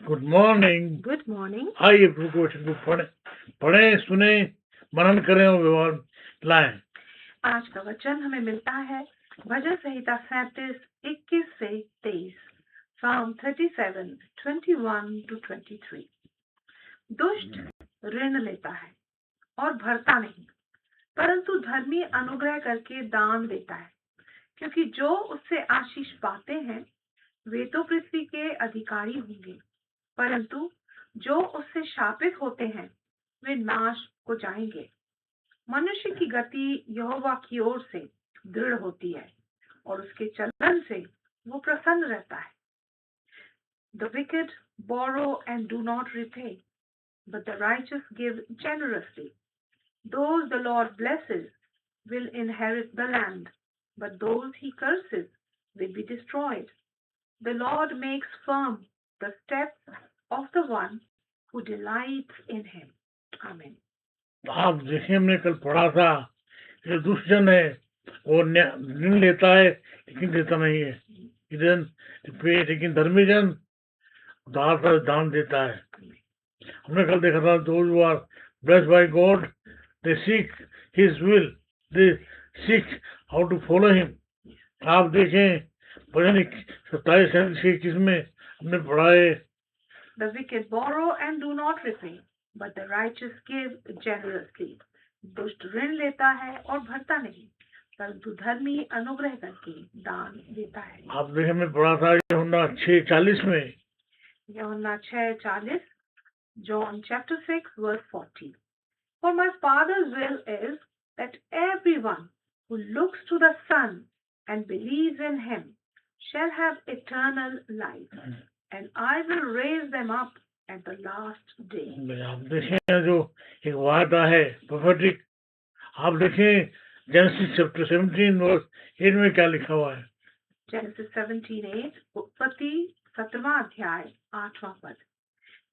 Good morning. Good morning. आइए प्रभु के वचन को पढ़ें, सुने, मनन करें और व्यवहार लाएं। आज का वचन हमें मिलता है भजन संहिता 37:21 से 23। Psalm 37:21-23। दुष्ट ऋण लेता है और भरता नहीं, परंतु धर्मी अनुग्रह करके दान देता है। क्योंकि जो उससे आशीष पाते हैं वे तो पृथ्वी के अधिकारी होंगे, परंतु जो उससे शापित होते हैं वे नाश को जाएंगे। मनुष्य की गति यहोवा की ओर से दृढ़ होती है और उसके चलन से वो प्रसन्न रहता है। The wicked borrow and do not repay, but the righteous give generously. Those the Lord blesses will inherit the land, but those he curses will be destroyed. The Lord makes firm the steps of the one who delights in him. Amen. आप देखिए, हमने कल पढ़ा था कि दुष्टजन है वो ऋण लेता है लेकिन देता नहीं है, लेकिन धर्मी जन उधार पर दान देता है। हमने कल देखा था those who are blessed by God, they seek His will, they seek how to follow Him. आप देखें भजन 27:21 में हमने पढ़ा है The wicked borrow and do not repay, but the righteous give generously. दुष्ट ऋण लेता है और भरता नहीं, परंतु धर्मी अनुग्रह करके दान देता है। आप देखें हमने पढ़ा था यूहन्ना 6:40 में, यूहन्ना 6:40, John chapter 6 verse 40. For my Father's will is that everyone who looks to the Son and believes in him shall have eternal life, and I will raise them up at the last day. आप देखें जो एक वादा है prophetic, आप देखें genesis chapter 17 verse 8 में क्या लिखा हुआ है। Genesis 17:8, उत्पत्ति 17वां अध्याय 8वां पद।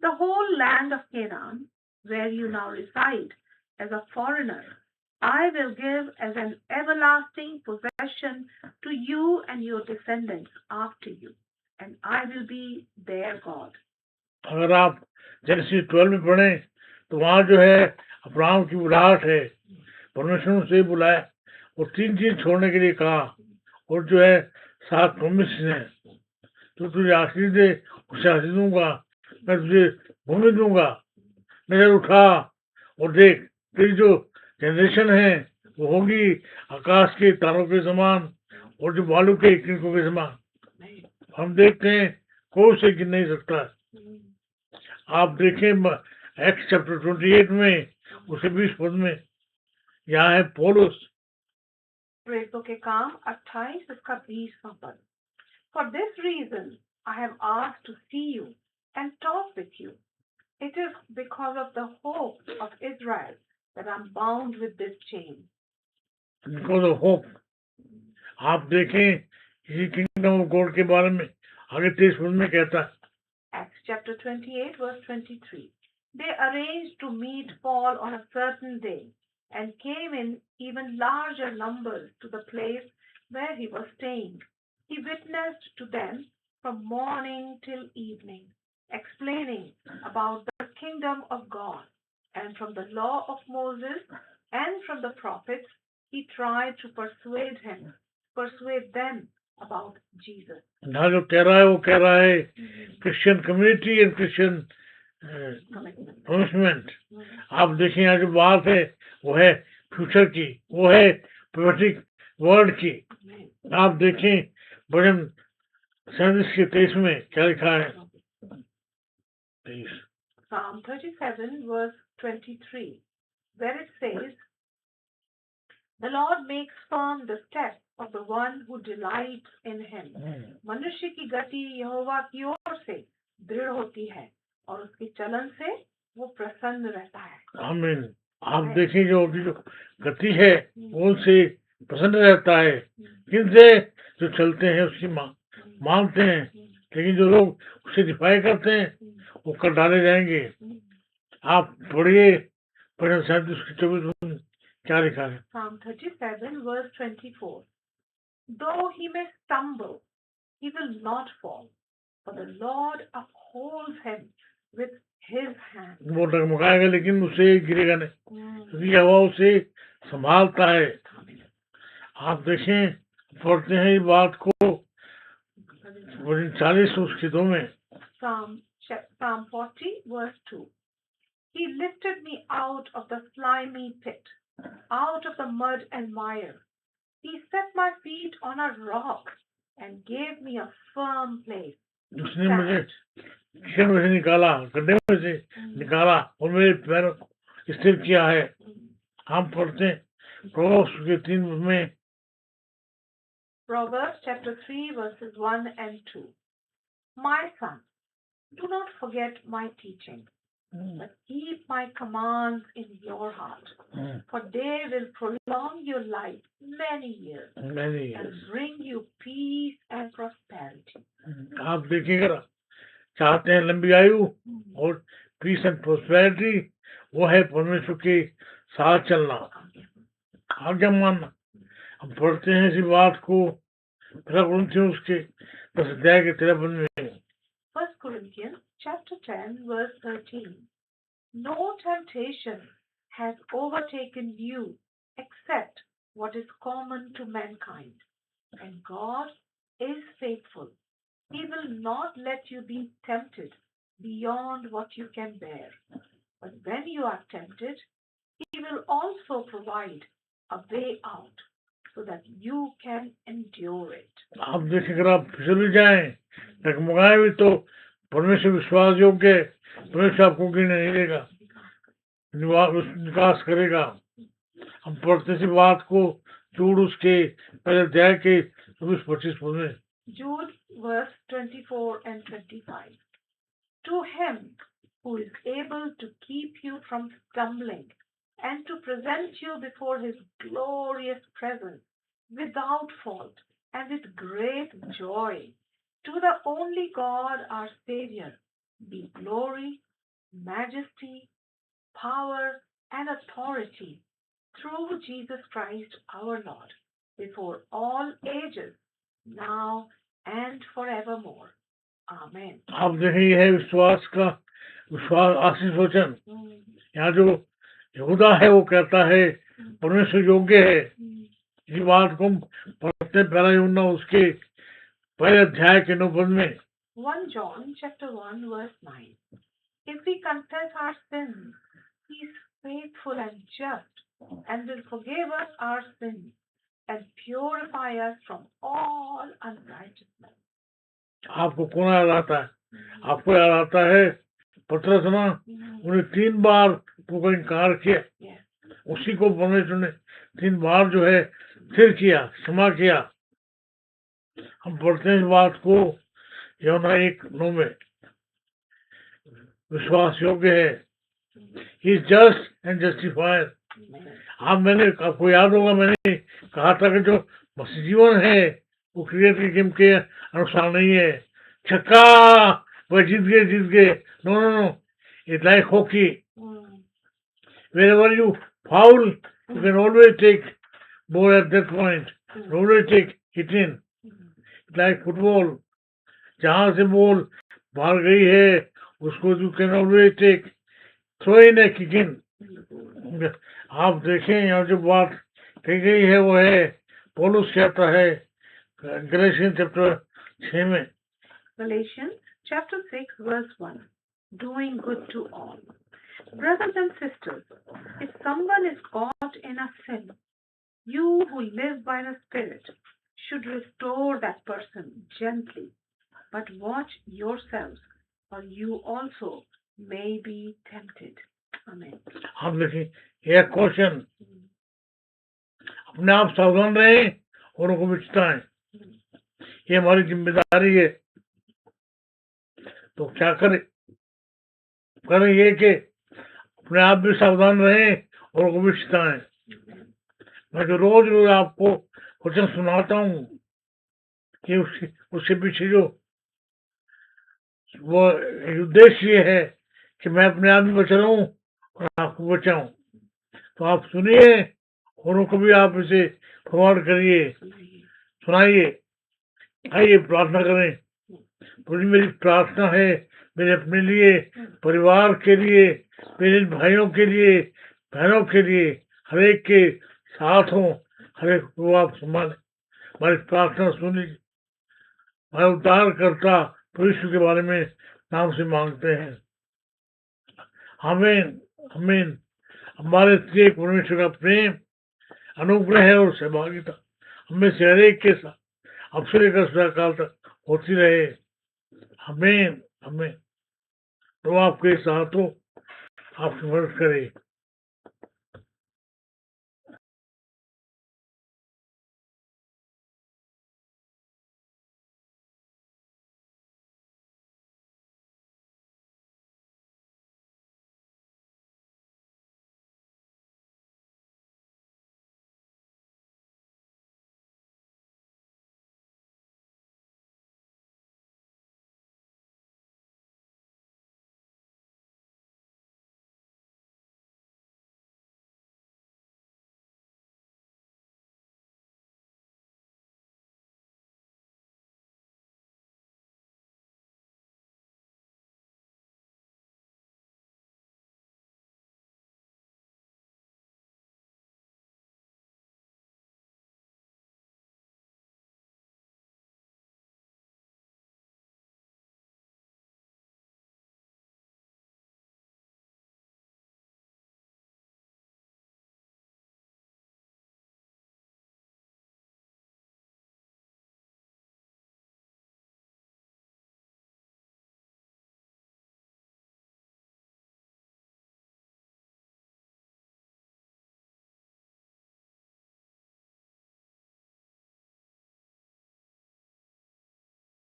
The whole land of Canaan, where you now reside as a foreigner, I will give as an everlasting possession to you and your descendants after you, and I will be their God. अगर आप genesis 12 में पढ़ें तो वहाँ जो है Abraham की बुलाहट है, परमेश्वर ने उसे बुलाया और 3 चीज छोड़ने के लिए कहा, और जो है 7 प्रॉमिस है, तो तुझे आशीष दे उसे आशीष दूंगा, मैं तुझे भूमि दूंगा, नजर उठा और देख तेरी जो जनरेशन है वो होगी आकाश के तारों के समान और जो बालू के किरणों के समान। हम देखते हैं कोई उसे गिन नहीं सकता। आप देखें एक्स चैप्टर 28 में उसे 20 पद में यहाँ है पौलुस। प्रेरितों के काम 28 उसका 20वां पद। For this reason I have asked to see you and talk with you. It is because of the hope of Israel that I'm bound with this chain. Because of hope. आप देखें इसी किंगडम ऑफ गॉड के बारे में आगे 23 पद में कहता है। Acts chapter 28 verse 23. They arranged to meet Paul on a certain day and came in even larger numbers to the place where he was staying. He witnessed to them from morning till evening, explaining about the kingdom of God. And from the law of Moses and from the prophets, he tried to persuade them about Jesus. ना जो कह रहा है वो कह रहा है Christian community and Christian commitment. आप देखें यहाँ जो बात है वो है फ्यूचर की, वो है प्रोफेटिक वर्ड की। आप देखें भजन 37 के 23 में क्या लिखा है। Psalm 37 verse 23, where it says, The Lord makes firm the steps of the one who delights in him. मनुष्य की गति यहोवा की ओर से दृढ़ होती है और उसके चलन से वो प्रसन्न रहता है। आमीन। आप देखिए जो गति है वो उनसे प्रसन्न रहता है, किनसे? जो चलते हैं उसकी मानते हैं, लेकिन जो लोग उसे डिफाई करते हैं वो कर डाले जाएंगे। आप पढ़िए भजन 37 क्या लिखा है। Psalm 37 verse 24. Though he may stumble, he will not fall, for the Lord upholds him with his hand. वो डगमगाएगा लेकिन उसे गिरेगा नहीं, क्योंकि हवा उसे संभालता है। आप देखें, पढ़ते हैं इस बात को 40 उसके 2 में। Psalm 40 verse 2. He lifted me out of the slimy pit, out of the mud and mire. He set my feet on a rock and gave me a firm place. उसने मुझे कीचड़ में से निकाला, गड्ढे में से निकाला और मेरे पैरों को स्थिर किया है। हम पढ़ते हैं प्रोवर्ब्स के 3 में, Proverbs chapter 3 verses 1 and 2. My son, do not forget my teaching, but keep my commands in your heart, for they will prolong your life many years and bring you peace and prosperity. आप देखिएगा, चाहते हैं लंबी आयु और piece and prosperity, वो है परमेश्वर के साथ चलना, आज्ञा मानना। हम पढ़ते हैं इसी बात को उसके 10 अध्याय के 13 में। 1 Corinthians chapter 10 verse 13. No temptation has overtaken you except what is common to mankind, and God is faithful. He will not let you be tempted beyond what you can bear. But when you are tempted, He will also provide a way out so that you can endure it. आप देखिए, अगर आप फिसल भी जाएं, डगमगाए भी, तो परमेश्वर विश्वास योग्य है, परमेश्वर आपको गिरने नहीं देगा, निकास करेगा। हम पढ़ते सी बात को जूड उसके पहले अध्याय के 24-25 में। Jude verse 24 and 25. To him who is able to keep you from stumbling and to present you before his glorious presence without fault and with great joy, to the only God our Savior, be glory, majesty, power, and authority through Jesus Christ our Lord, before all ages, now and forevermore. Amen. आप देखें, यह है विश्वास आशीष वचन। यहाँ जो यहूदा है वो कहता है परमेश्वर योग्य है। इस बात को हम पढ़ते पहला यूहन्ना उसके पहले अध्याय के 9 पद में। 1 John chapter 1 verse 9. If we confess our sins, He is faithful and just and will forgive us our sins and purify us from all unrighteousness. आपको कौन याद आता है? आपको याद आता है पतरस ना, उन्हें 3 बार को इनकार किया, उसी को परमेश्वर ने 3 बार जो है फिर किया, क्षमा किया। हम पढ़ते हैं इस बात को यूहन्ना 1:9 में, विश्वास योग्य है, ही इज जस्ट एंड जस्टिफायर। मैंने आपको याद होगा, मैंने कहा था कि जो मसीह जीवन है वो क्रिएट की गेम के अनुसार नहीं है। छक्का, वह जीत गए। No, it's like hockey. Wherever you foul, you can always take ball at that point, always take it in. It's like football. जहाँ से बॉल बाहर गई है उसको you can always take, throw in a kick in. आप देखें, यहाँ जो बात कही गई है वो है, पौलुस कहता है गलातियन चैप्टर 6 में, Galatians chapter 6 verse 1, doing good to all. Brothers and sisters, if someone is caught in a sin, you who live by the Spirit should restore that person gently, but watch yourselves, or you also may be tempted. Amen. आप देखिए, एक question, अपने आप सावधान रहें और उनको बचाएं, ये हमारी जिम्मेदारी है। तो क्या करें ये कि अपने आप भी सावधान रहें और उनको बचाएं। मैं जो रोज आपको वचन सुनाता हूँ कि उसके पीछे जो वो उद्देश्य ये है कि मैं अपने आप भी बच रहा हूँ और आपको बचाऊं। तो आप सुनिए और उनको भी आप इसे फॉरवर्ड करिए, सुनाइए। आइए प्रार्थना करें। पूरी मेरी प्रार्थना है मेरे अपने लिए, परिवार के लिए, मेरे भाइयों के लिए, बहनों के लिए, हर एक के साथ हो, हर एक को आप संभालें, हमारी प्रार्थना सुन लीजिए। हमारे उद्धारकर्ता प्रभु के बारे में नाम से मांगते हैं। आमीन आमीन। हमारे एक परमेश्वर का प्रेम, अनुग्रह है और सहभागिता हमें से हर एक के साथ अब से लेकर सदाकाल तक होती रहे। आमीन आमीन। तो आपके साथ हो, आपकी मदद करे।